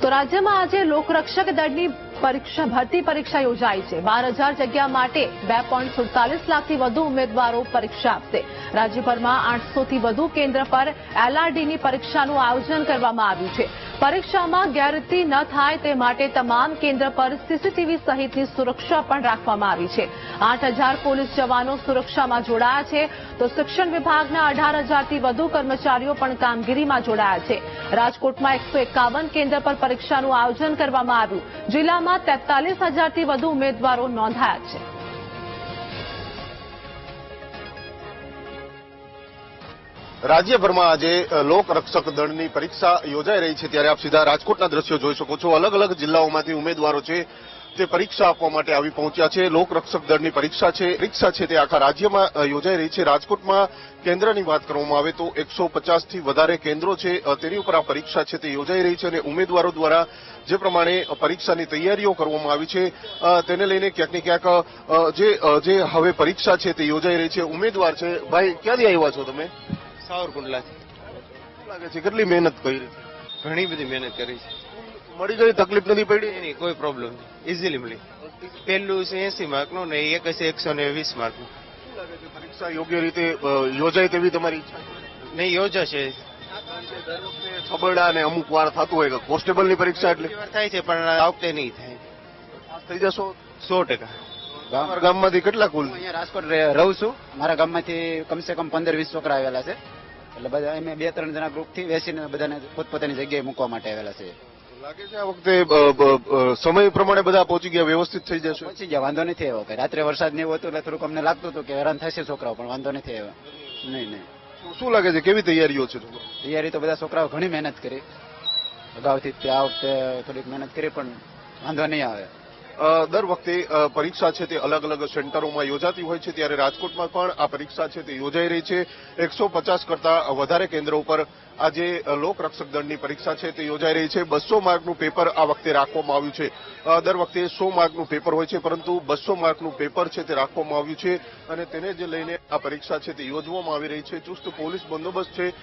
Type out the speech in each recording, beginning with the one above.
તો રાજ્યમાં આજે લોકરક્ષક દળની ભરતી પરીક્ષા યોજાઈ છે। 12,000 જગ્યા માટે 2.47 લાખથી વધુ ઉમેદવારો પરીક્ષા આપશે। રાજ્યભરમાં 800થી વધુ કેન્દ્ર પર એલઆરડીની પરીક્ષાનું આયોજન કરવામાં આવ્યું છે। પરીક્ષામાં ગેરરીતિ ન થાય તે માટે તમામ કેન્દ્ર પર સીસીટીવી સહિતની સુરક્ષા પણ રાખવામાં આવી છે। 8,000 પોલીસ જવાનો સુરક્ષામાં જોડાયા છે, તો શિક્ષણ વિભાગના 18,000થી વધુ કર્મચારીઓ પણ કામગીરીમાં જોડાયા છે। રાજકોટમાં 151 કેન્દ્ર પર પરીક્ષાનું આયોજન કરવામાં આવ્યું। જિલ્લામાં 43,000થી વધુ ઉમેદવારો નોંધાયા છે। રાજ્યભરમાં આજે લોકરક્ષક દળની પરીક્ષા યોજાઈ રહી છે, ત્યારે આપ સીધા રાજકોટના દ્રશ્યો જોઈ શકો છો। અલગ અલગ જિલ્લાઓમાંથી ઉમેદવારો છે તે પરીક્ષા આપવા માટે આવી પહોંચ્યા છે। લોકરક્ષક દળની પરીક્ષા છે તે આખા રાજ્યમાં યોજાઈ રહી છે। રાજકોટમાં કેન્દ્રની વાત કરવામાં આવે તો 150થી વધારે કેન્દ્રો છે, તેની ઉપર આ પરીક્ષા છે તે યોજાઈ રહી છે અને ઉમેદવારો દ્વારા જે પ્રમાણે પરીક્ષાની તૈયારીઓ કરવામાં આવી છે તેને લઈને ક્યાંક ને ક્યાંક જે હવે પરીક્ષા છે તે યોજાઈ રહી છે। ઉમેદવાર છે, ભાઈ ક્યાંથી આવ્યા છો તમે? સાવરકુંડલાથી। લાગે છે કેટલી મહેનત કરી છે? ઘણી બધી મહેનત કરી છે। મળી ગઈ, તકલીફ નથી પડી? એની કોઈ પ્રોબ્લેમ નહીં, ઇઝીલી મળી। પહેલું છે 80 માર્કનું ને એક છે 120 માર્કનું। શું લાગે છે પરીક્ષા યોગ્ય રીતે યોજાય તેવી તમારી ઈચ્છા છે? નહીં, યોજાશે। દર વખતે છબરડા અને અમુક વાર થતું હોય કે કોન્સ્ટેબલની પરીક્ષા એટલે ઘણી વાર થાય છે પણ આ વખતે નહીં થાય। પાસ થઈ જશો? 100%। તમારા ગામમાંથી કેટલા કુલ? હું અહીંયા રાજકોટ રહું છું। મારા ગામમાંથી કમસે કમ 15-20 છોકરા આવેલા છે, એટલે બધા અમે 2-3 જણા ગ્રુપથી બેસીને બધાને પોતપોતાની જગ્યાએ મૂકવા માટે આવેલા છે। લાગે છે આ વખતે સમય પ્રમાણે બધા પહોંચી ગયા, વ્યવસ્થિત થઈ જશે? પહોંચી ગયા, વાંધો નથી આવ્યો। કે રાત્રે વરસાદ ને એવું હતું એટલે થોડુંક અમને લાગતું હતું કે હેરાન થશે છોકરાઓ, પણ વાંધો નથી આવ્યો। નહીં। શું લાગે છે કેવી તૈયારીઓ છે? તૈયારી તો બધા છોકરાઓ ઘણી મહેનત કરી અગાઉથી, આ વખતે થોડીક મહેનત કરી પણ વાંધો નહીં આવે। દર વખતે પરીક્ષા છે તે અલગ અલગ સેન્ટરોમાં યોજાતી હોય છે, ત્યારે રાજકોટમાં પણ આ પરીક્ષા છે તે યોજાઈ રહી છે। 150 કરતા વધારે કેન્દ્રો ઉપર આજે લોકરક્ષક દળની પરીક્ષા છે તે યોજાઈ રહી છે। 200 માર્કનું પેપર આ વખતે રાખવામાં આવ્યું છે। દર વખતે 100 માર્કનું પેપર હોય છે, પરંતુ 200 માર્કનું પેપર છે તે રાખવામાં આવ્યું છે અને તેને જ લઈને આ પરીક્ષા છે તે યોજવામાં આવી રહી છે। ચુસ્ત પોલીસ બંદોબસ્ત છે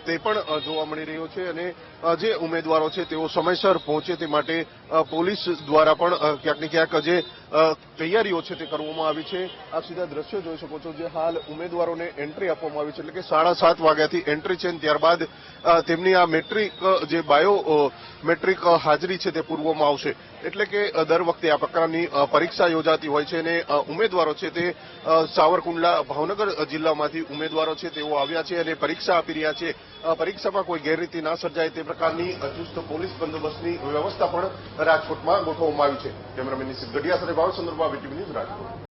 તે પણ જોવા મળી રહ્યો છે અને જે ઉમેદવારો છે તેઓ સમયસર પહોંચે તે માટે પોલીસ દ્વારા પણ ક્યાંક ને ક્યાંક જે તૈયારીઓ છે તે કરવામાં આવી છે। આપ સીધા દ્રશ્યો જોઈ શકો છો, જે હાલ ઉમેદવારોને એન્ટ્રી આપવામાં આવી છે, એટલે કે 7:30 વાગ્યાથી એન્ટ્રી છે, ત્યારબાદ તેમની આ મેટ્રિક જે મેટ્રિક હાજરી છે તે પૂરવામાં આવશે। એટલે કે દર વખતે આ પ્રકારની પરીક્ષા યોજાતી હોય છે અને ઉમેદવારો છે તે સાવરકુંડલા ભાવનગર જિલ્લામાંથી ઉમેદવારો છે તેઓ આવ્યા છે અને પરીક્ષા આપી રહ્યા છે। પરીક્ષામાં કોઈ ગેરરીતિ ના સર્જાય તે પ્રકારની ચુસ્ત પોલીસ બંદોબસ્તની વ્યવસ્થા પણ રાજકોટમાં ગોઠવવામાં આવી છે। કેમેરામેન નિશિત ગઢિયા સાથે ભાવચંદ્ર બાબા, વીટીવી ન્યૂઝ, રાજકોટ।